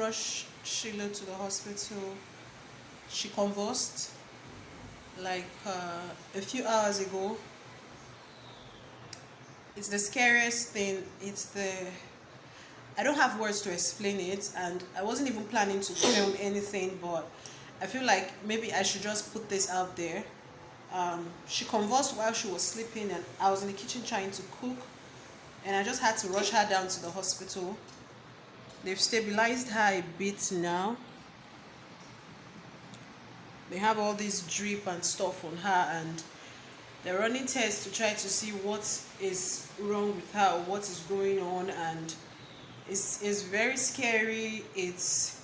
rush Sheila to the hospital. She convulsed like a few hours ago. It's the scariest thing. I don't have words to explain it, and I wasn't even planning to film anything, but I feel like maybe I should just put this out there. She convulsed while she was sleeping, and I was in the kitchen trying to cook, and I just had to rush her down to the hospital. They've stabilized her a bit now. They have all this drip and stuff on her, and they're running tests to try to see what is wrong with her or what is going on, and it's very scary. It's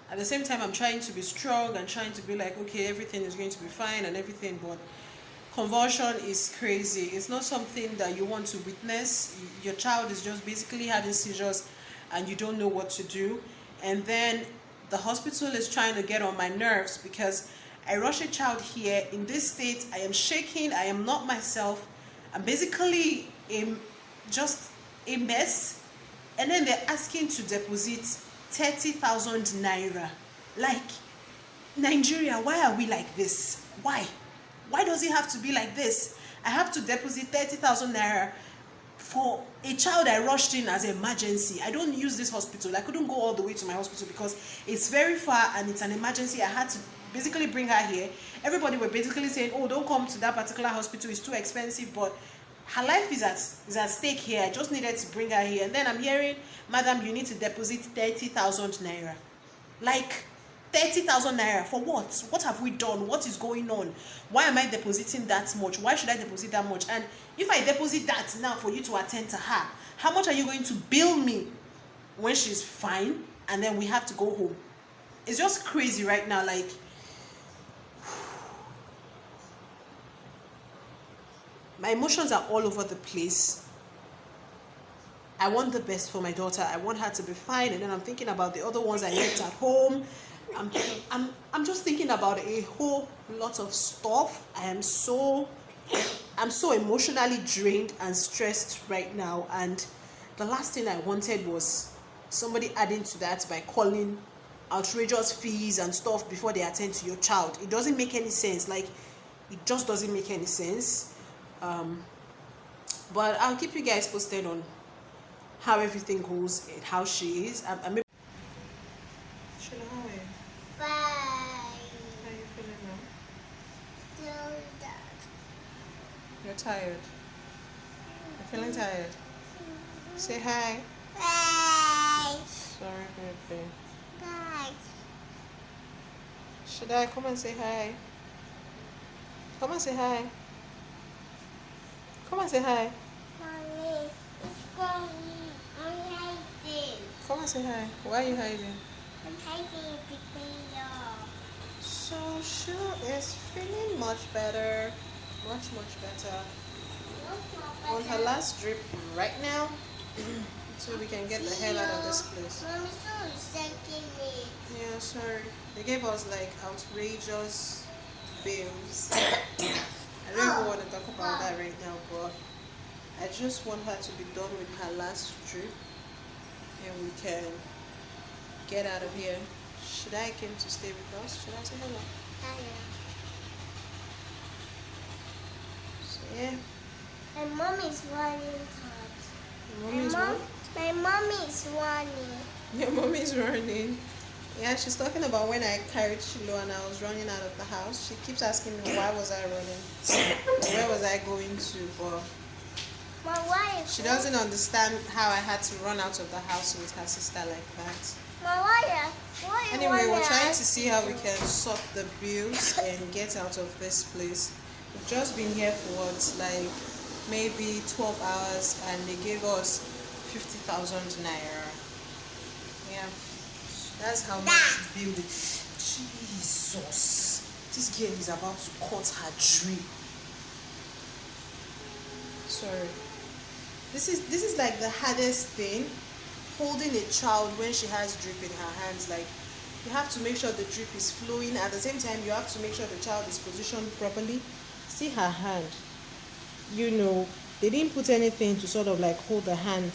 at the same time I'm trying to be strong and trying to be like, okay, everything is going to be fine and everything, but convulsion is crazy. It's not something that you want to witness. Your child is just basically having seizures and you don't know what to do. And then the hospital is trying to get on my nerves because I rush a child here in this state. I am shaking. I am not myself. I'm basically just a mess. And then they're asking to deposit 30,000 naira. Like, Nigeria, why are we like this? Why? Why does it have to be like this? I have to deposit 30,000 naira for a child I rushed in as an emergency. I don't use this hospital. I couldn't go all the way to my hospital because it's very far and it's an emergency. I had to basically bring her here. Everybody were basically saying, oh, don't come to that particular hospital, it's too expensive, but her life is at stake here. I just needed to bring her here. And then I'm hearing, madam, you need to deposit 30,000 naira. Like, 30,000 naira for what? What have we done? What is going on? Why am I depositing that much? Why should I deposit that much? And if I deposit that now for you to attend to her, how much are you going to bill me when she's fine and then we have to go home? It's just crazy right now. Like, my emotions are all over the place. I want the best for my daughter. I want her to be fine, and then I'm thinking about the other ones I left at home. I'm just thinking about a whole lot of stuff. I'm so emotionally drained and stressed right now, and the last thing I wanted was somebody adding to that by calling outrageous fees and stuff before they attend to your child. It doesn't make any sense. Like, it just doesn't make any sense. But I'll keep you guys posted on how everything goes and how she is. How are you? Fine. How are you feeling now? You're tired. You're feeling tired. Say hi. Bye. Sorry, baby. Bye. Should I come and say hi? Come and say hi. Come and say hi. Mommy, it's going. I'm hiding. Come and say hi. Why are you hiding? I'm hiding between y'all. So she is feeling much better. Much better. On her last drip right now. So we can get the hell out of this place. Mommy, someone's sending me. Yeah, sorry. They gave us like outrageous bills. I don't even want to talk about that right now, but I just want her to be done with her last trip and we can get out of here. Should I came to stay with us? Should I say hello? So yeah. My mom is running, Todd. My mommy is running. Your mommy is running. Yeah, she's talking about when I carried Shiloh and I was running out of the house. She keeps asking me why was I running? Where was I going to? But she doesn't understand how I had to run out of the house with her sister like that. Anyway, we're trying to see how we can sort the bills and get out of this place. We've just been here for what, like maybe 12 hours, and they gave us 50,000 naira. Yeah. That's how much bill. Jesus, this girl is about to cut her drip. Sorry. This is like the hardest thing, holding a child when she has drip in her hands. Like, you have to make sure the drip is flowing. At the same time, you have to make sure the child is positioned properly. See her hand. You know, they didn't put anything to sort of like hold the hand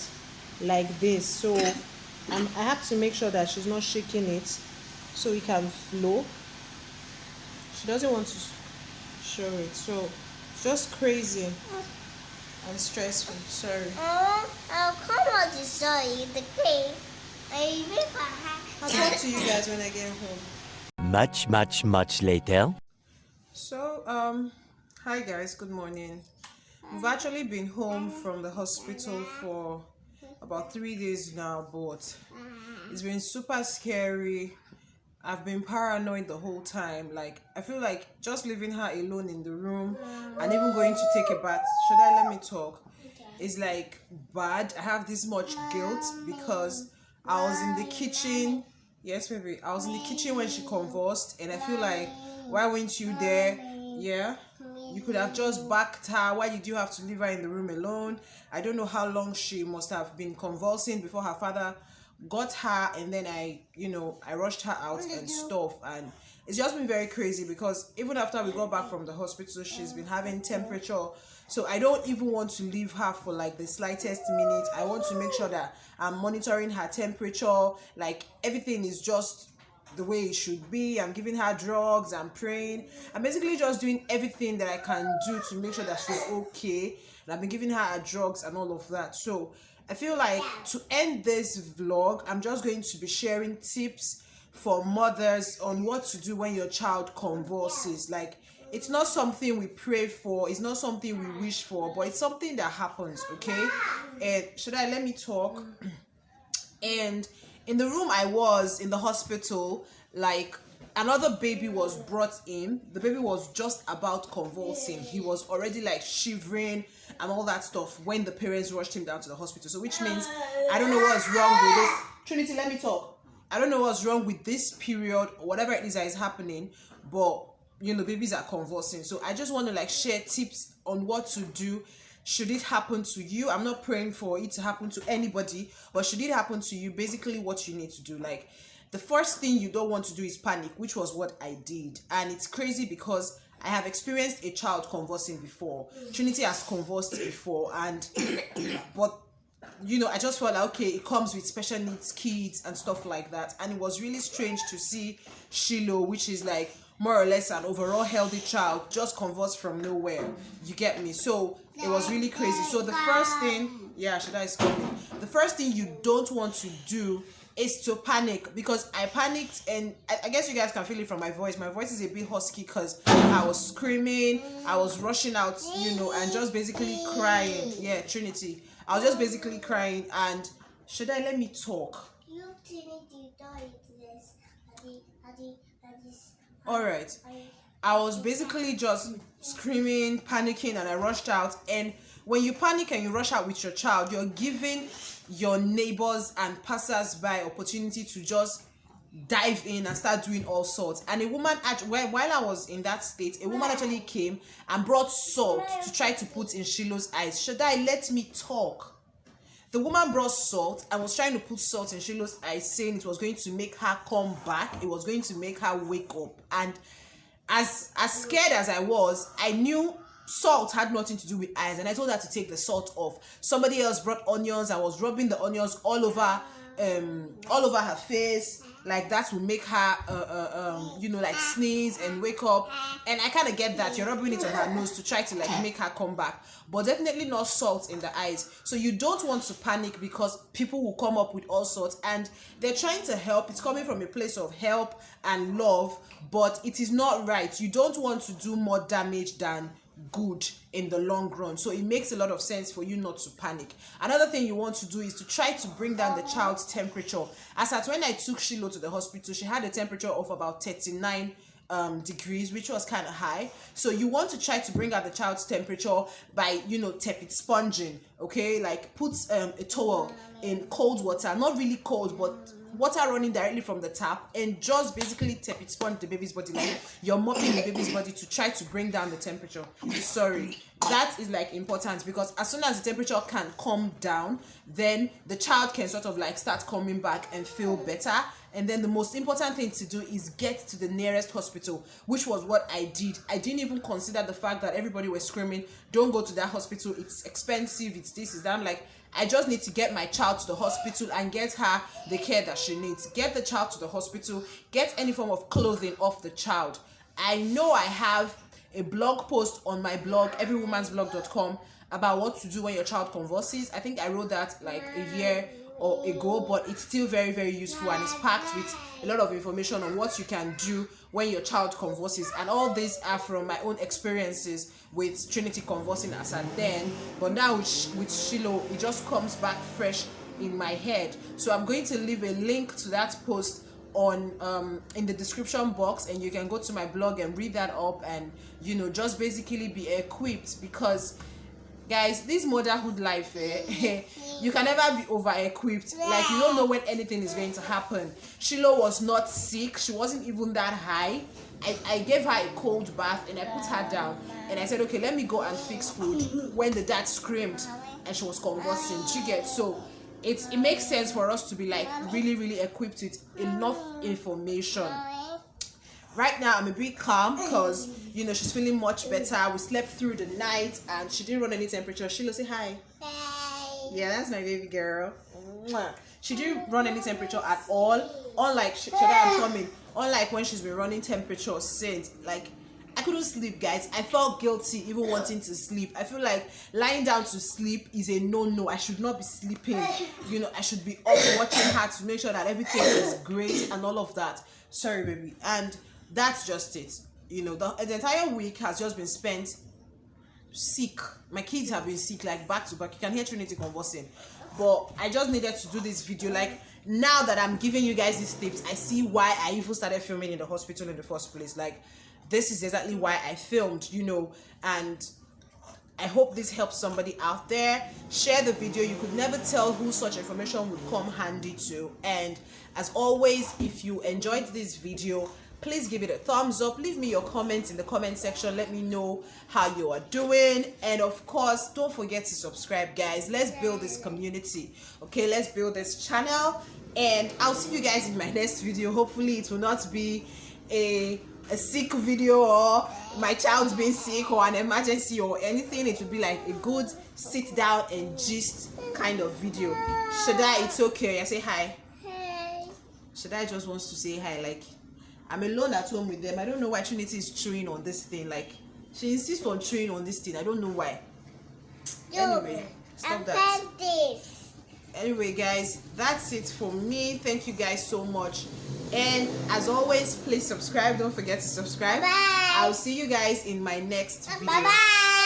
like this. So I have to make sure that she's not shaking it so it can flow. She doesn't want to show it, so it's just crazy and stressful. Sorry. I'll come out to show you the cake. I'll talk to you guys when I get home. Much later. So, hi guys, good morning. We've actually been home from the hospital for about 3 days now, but it's been super scary. I've been paranoid the whole time. Like, I feel like just leaving her alone in the room and even going to take a bath. Should I let me talk? It's like bad. I have this much guilt because I was in the kitchen. Yes, baby. I was in the kitchen when she convulsed, and I feel like, why weren't you there? Yeah. You could have just backed her. Why did you have to leave her in the room alone? I don't know how long she must have been convulsing before her father got her, and then I rushed her out and stuff. And it's just been very crazy because even after we got back from the hospital, she's been having temperature. So I don't even want to leave her for like the slightest minute. I want to make sure that I'm monitoring her temperature. Like, everything is just the way it should be. I'm giving her drugs, I'm praying, I'm basically just doing everything that I can do to make sure that she's okay. And I've been giving her drugs and all of that. So I feel like, to end this vlog, I'm just going to be sharing tips for mothers on what to do when your child convulses. Like, it's not something we pray for, it's not something we wish for, but it's something that happens, okay? And let me talk. And in the room I was in the hospital, like, another baby was brought in. The baby was just about convulsing. He was already like shivering and all that stuff when the parents rushed him down to the hospital. So which means I don't know what's wrong with this. Trinity, let me talk. I don't know what's wrong with this period or whatever it is that is happening, but babies are convulsing. So I just want to like share tips on what to do should it happen to you. I'm not praying for it to happen to anybody, but should it happen to you, basically what you need to do. Like, the first thing you don't want to do is panic, which was what I did. And it's crazy because I have experienced a child convulsing before. Trinity has convulsed before, and but I just felt like, okay, it comes with special needs kids and stuff like that. And it was really strange to see Shiloh, which is like more or less an overall healthy child, just convulse from nowhere. You get me? So it was really crazy. So the first thing, the first thing you don't want to do is to panic, because I panicked, and I guess you guys can feel it from my voice. My voice is a bit husky because I was screaming, I was rushing out, and just basically crying. Yeah, Trinity. I was just basically crying. And let me talk? Alright. I was basically just screaming, panicking, and I rushed out. And when you panic and you rush out with your child, you're giving your neighbors and passers-by opportunity to just dive in and start doing all sorts. And a woman, while I was in that state, a woman actually came and brought salt to try to put in Shiloh's eyes. Let me talk? The woman brought salt and was trying to put salt in Shiloh's eyes, saying it was going to make her come back, it was going to make her wake up. And as scared as I was, I knew salt had nothing to do with eyes, and I told her to take the salt off. Somebody else brought onions. I was rubbing the onions all over her face. Like, that would make her like sneeze and wake up. And I kind of get that you're rubbing it on her nose to try to like make her come back, but definitely not salt in the eyes. So you don't want to panic, because people will come up with all sorts, and they're trying to help. It's coming from a place of help and love, but it is not right. You don't want to do more damage than good in the long run. So it makes a lot of sense for you not to panic. Another thing you want to do is to try to bring down the child's temperature. As at when I took Shiloh to the hospital, she had a temperature of about 39 degrees, which was kind of high. So you want to try to bring out the child's temperature by tepid sponging. Okay, like put a towel in cold water, not really cold, but water running directly from the tap, and just basically tepid sponge the baby's body, like you're mopping the baby's body to try to bring down the temperature. Sorry, that is like important, because as soon as the temperature can calm down, then the child can sort of like start coming back and feel better. and then the most important thing to do is get to the nearest hospital, which was what I did. I didn't even consider the fact that everybody was screaming, don't go to that hospital, it's expensive, it's this, it's that. I'm like, I just need to get my child to the hospital and get her the care that she needs. Get the child to the hospital, get any form of clothing off the child. I know I have a blog post on my blog, everywomansblog.com, about what to do when your child convulses. I think I wrote that like a year or ago, but it's still very, very useful, and it's packed with a lot of information on what you can do when your child convulses. And all these are from my own experiences with Trinity convulsing as at then, but now with Shiloh, it just comes back fresh in my head. So I'm going to leave a link to that post on in the description box, and you can go to my blog and read that up, and just basically be equipped, because guys, this motherhood life, you can never be over equipped. Like, you don't know when anything is going to happen. Shiloh was not sick, she wasn't even that high. I gave her a cold bath and I put her down, and I said, okay, let me go and fix food, when the dad screamed and she was convulsing. Do you get? So it makes sense for us to be like really, really equipped with enough information. Right now I'm a bit calm because she's feeling much better. We slept through the night and she didn't run any temperature. Sheila, say hi. Hi. Yeah, that's my baby girl. Mwah. She didn't run any temperature at all. Unlike I'm coming. Unlike when she's been running temperature since, like, I couldn't sleep, guys. I felt guilty even wanting to sleep. I feel like lying down to sleep is a no. I should not be sleeping. I should be up watching her to make sure that everything is great and all of that. Sorry, baby. And that's just it. The entire week has just been spent sick. My kids have been sick, like back to back. You can hear Trinity convulsing. But I just needed to do this video. Like, now that I'm giving you guys these tips, I see why I even started filming in the hospital in the first place. Like, this is exactly why I filmed, and I hope this helps somebody out there. Share the video. You could never tell who such information would come handy to. And as always, if you enjoyed this video, please give it a thumbs up. Leave me your comments in the comment section. Let me know how you are doing. And of course, don't forget to subscribe, guys. Let's build this community. Okay, let's build this channel. And I'll see you guys in my next video. Hopefully it will not be a sick video or my child's being sick or an emergency or anything. It would be like a good sit down and gist kind of video. Shadai, it's okay. I say hi. Hi. Shadai just wants to say hi. Like, I'm alone at home with them. I don't know why Trinity is chewing on this thing. Like, she insists on chewing on this thing. I don't know why. Anyway, stop that. Anyway, guys, that's it for me. Thank you guys so much. And as always, please subscribe. Don't forget to subscribe. Bye. I'll see you guys in my next video. Bye-bye.